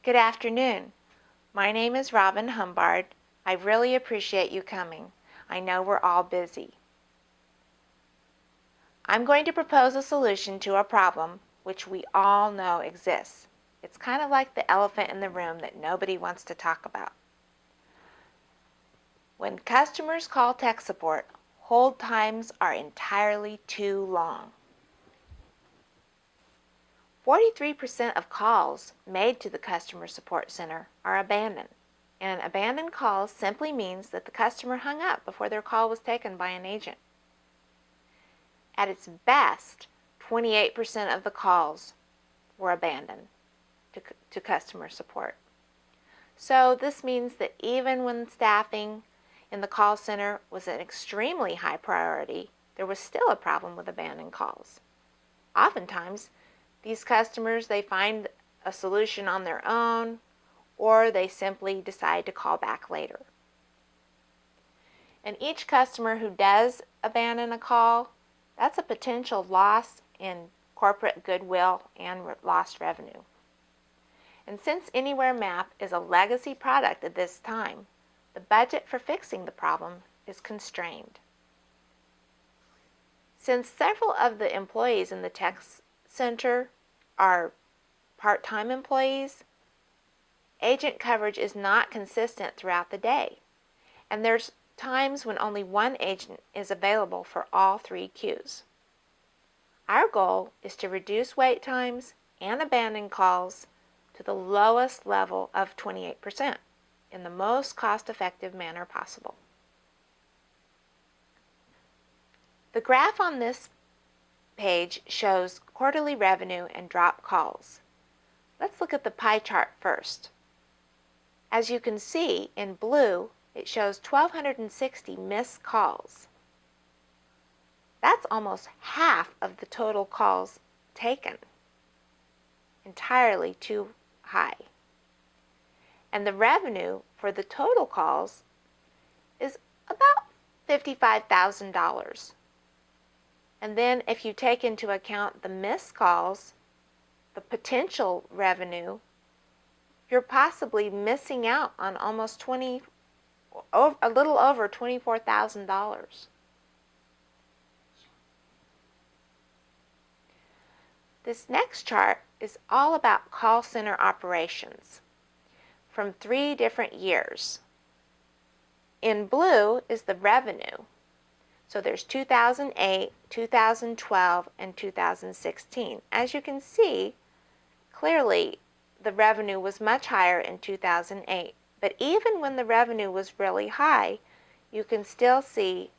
Good afternoon. My name is Robin Humbard. I really appreciate you coming. I know we're all busy. I'm going to propose a solution to a problem which we all know exists. It's kind of like the elephant in the room that nobody wants to talk about. When customers call tech support, hold times are entirely too long. 43% of calls made to the customer support center are abandoned. And abandoned calls simply means that the customer hung up before their call was taken by an agent. At its best, 28% of the calls were abandoned to customer support. So this means that even when staffing in the call center was an extremely high priority, there was still a problem with abandoned calls. Oftentimes, these customers, they find a solution on their own, or they simply decide to call back later. And each customer who does abandon a call, that's a potential loss in corporate goodwill and lost revenue. And since Anywhere Map is a legacy product at this time, the budget for fixing the problem is constrained. Since several of the employees in the tech center are part-time employees, agent coverage is not consistent throughout the day, and there's times when only one agent is available for all 3 queues. Our goal is to reduce wait times and abandon calls to the lowest level of 28% in the most cost-effective manner possible. The graph on this page shows quarterly revenue and drop calls. Let's look at the pie chart first. As you can see, in blue, it shows 1,260 missed calls. That's almost half of the total calls taken. Entirely too high. And the revenue for the total calls is about $55,000. And then if you take into account the missed calls, the potential revenue, you're possibly missing out on almost a little over $24,000. This next chart is all about call center operations from 3 different years. In blue is the revenue. So there's 2008, 2012, and 2016. As you can see, clearly the revenue was much higher in 2008. But even when the revenue was really high, you can still see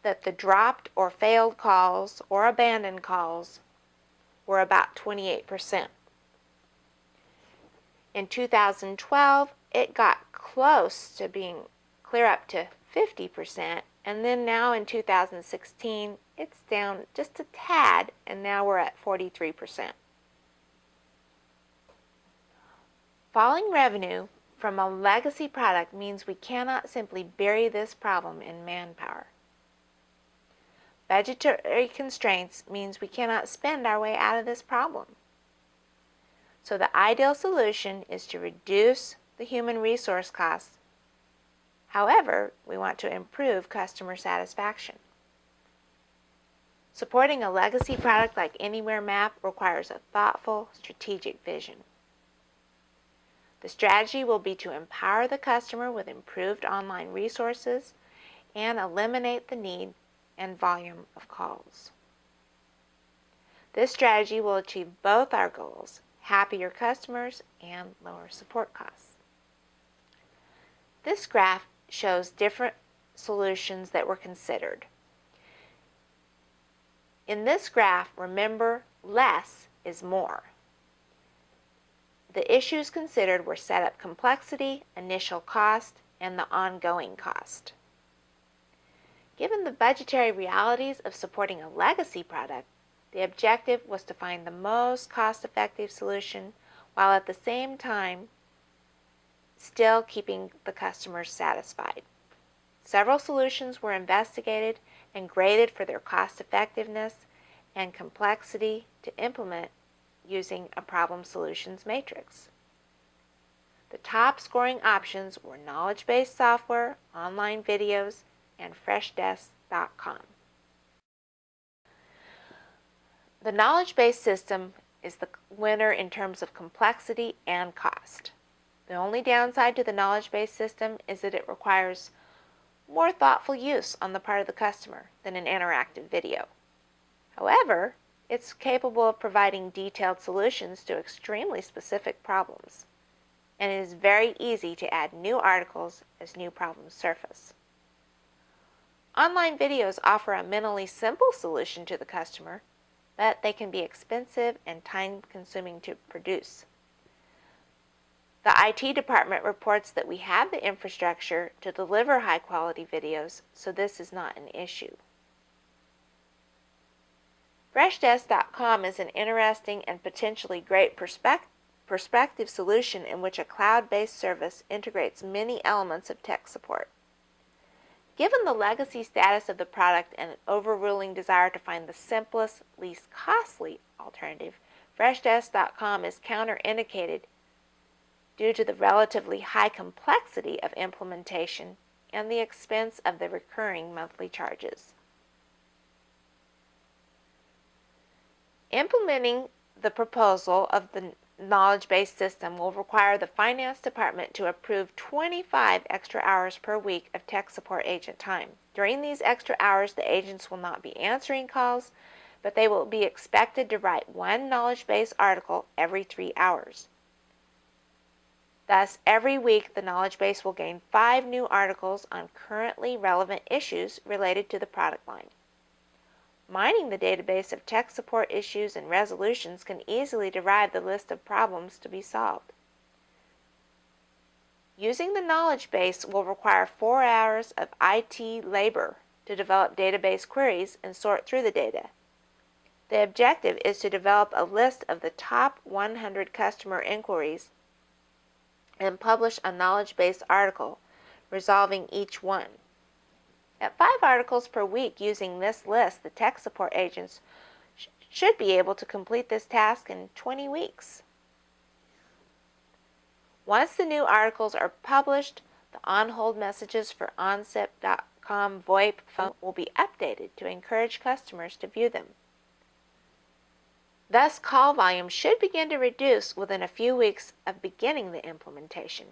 that the dropped or failed calls or abandoned calls were about 28%. In 2012, it got close to being clear up to 50%, and then now in 2016, it's down just a tad, and now we're at 43%. Falling revenue from a legacy product means we cannot simply bury this problem in manpower. Budgetary constraints means we cannot spend our way out of this problem. So the ideal solution is to reduce the human resource costs. However, we want to improve customer satisfaction. Supporting a legacy product like Anywhere Map requires a thoughtful, strategic vision. The strategy will be to empower the customer with improved online resources and eliminate the need and volume of calls. This strategy will achieve both our goals, happier customers and lower support costs. This graph shows different solutions that were considered. In this graph, remember, less is more. The issues considered were setup complexity, initial cost, and the ongoing cost. Given the budgetary realities of supporting a legacy product, the objective was to find the most cost-effective solution while at the same time still keeping the customers satisfied. Several solutions were investigated and graded for their cost-effectiveness and complexity to implement using a problem solutions matrix. The top scoring options were knowledge-based software, online videos, and freshdesk.com. The knowledge-based system is the winner in terms of complexity and cost. The only downside to the knowledge-based system is that it requires more thoughtful use on the part of the customer than an interactive video. However, it's capable of providing detailed solutions to extremely specific problems, and it is very easy to add new articles as new problems surface. Online videos offer a minimally simple solution to the customer, but they can be expensive and time-consuming to produce. The IT department reports that we have the infrastructure to deliver high-quality videos, so this is not an issue. Freshdesk.com is an interesting and potentially great perspective solution in which a cloud-based service integrates many elements of tech support. Given the legacy status of the product and an overruling desire to find the simplest, least costly alternative, Freshdesk.com is counterindicated due to the relatively high complexity of implementation and the expense of the recurring monthly charges. Implementing the proposal of the knowledge-based system will require the finance department to approve 25 extra hours per week of tech support agent time. During these extra hours, the agents will not be answering calls, but they will be expected to write one knowledge-based article every 3 hours. Thus, every week the knowledge base will gain 5 new articles on currently relevant issues related to the product line. Mining the database of tech support issues and resolutions can easily derive the list of problems to be solved. Using the knowledge base will require 4 hours of IT labor to develop database queries and sort through the data. The objective is to develop a list of the top 100 customer inquiries and publish a knowledge-based article resolving each one. At 5 articles per week using this list, the tech support agents should be able to complete this task in 20 weeks. Once the new articles are published, the on-hold messages for onsip.com VoIP phone will be updated to encourage customers to view them. Thus, call volume should begin to reduce within a few weeks of beginning the implementation.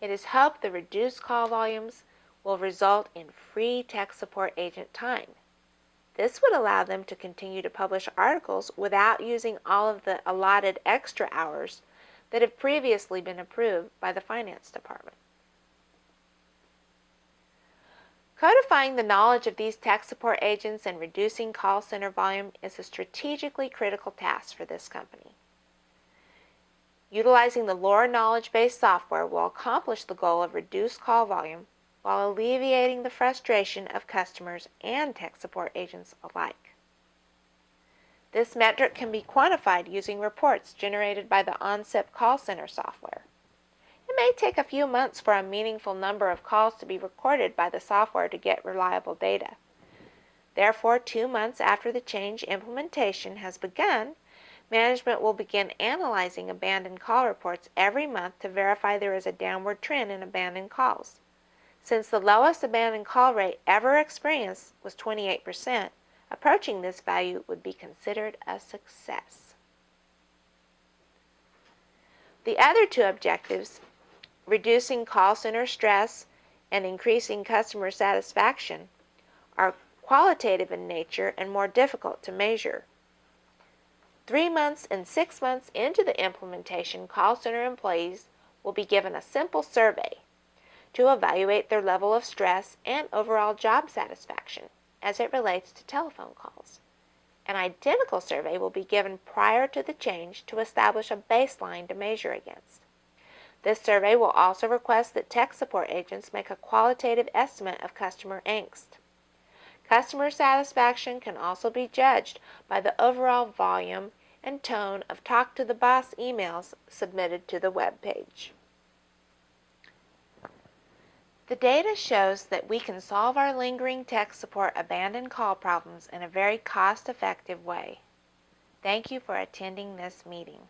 It is hoped the reduced call volumes will result in free tech support agent time. This would allow them to continue to publish articles without using all of the allotted extra hours that have previously been approved by the finance department. Codifying the knowledge of these tech support agents and reducing call center volume is a strategically critical task for this company. Utilizing the lower knowledge-based software will accomplish the goal of reduced call volume while alleviating the frustration of customers and tech support agents alike. This metric can be quantified using reports generated by the OnSIP call center software. It may take a few months for a meaningful number of calls to be recorded by the software to get reliable data. Therefore, 2 months after the change implementation has begun, management will begin analyzing abandoned call reports every month to verify there is a downward trend in abandoned calls. Since the lowest abandoned call rate ever experienced was 28%, approaching this value would be considered a success. The other 2 objectives, reducing call center stress and increasing customer satisfaction, are qualitative in nature and more difficult to measure. 3 months and 6 months into the implementation, call center employees will be given a simple survey to evaluate their level of stress and overall job satisfaction as it relates to telephone calls. An identical survey will be given prior to the change to establish a baseline to measure against. This survey will also request that tech support agents make a qualitative estimate of customer angst. Customer satisfaction can also be judged by the overall volume and tone of Talk to the Boss emails submitted to the web page. The data shows that we can solve our lingering tech support abandoned call problems in a very cost-effective way. Thank you for attending this meeting.